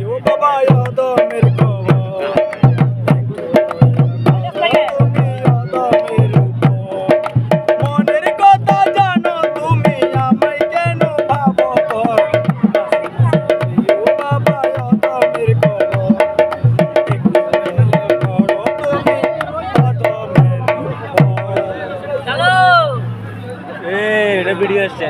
ও বাবা আদমের খবর তুমি আদমের উপর মনের কথা জানো তুমি আমায় কেন ভাবো পর ও বাবা আদমের খবর এটা ভিডিও আসছে